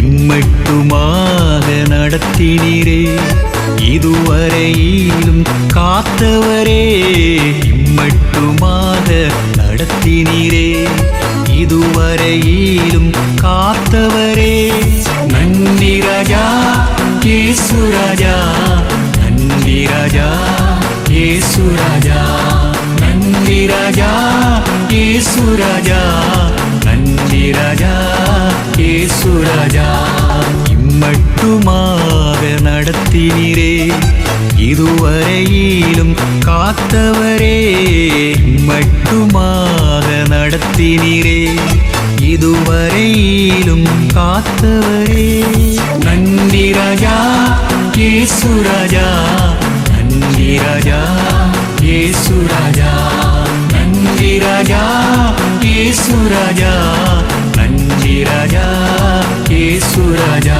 இம்மட்டுமாக நடத்தினீரே, இதுவரையிலும் காத்தவரே. இம்மட்டுமாக நடத்தினீரே, இதுவரையிலும் காத்தவரே. நன்றி ராஜா இயேசு ராஜா, நன்றி ராஜா இயேசு ராஜா, நன்றி ராஜா இயேசு ராஜா, நன்றி ராஜா இயேசு ராஜா. இம்மட்டுமாக நடத்தினீரே, இதுவரையிலும் காத்தவரே. இம்மட்டுமாக நடத்தினீரே, இதுவரையிலும் காத்தவரே. நன்றி ராஜா இயேசு ராஜா, நன்றி ராஜா இயேசு ராஜா, நன்றி ராஜா இயேசு ராஜா, நன்றி ராஜா இயேசு ராஜா.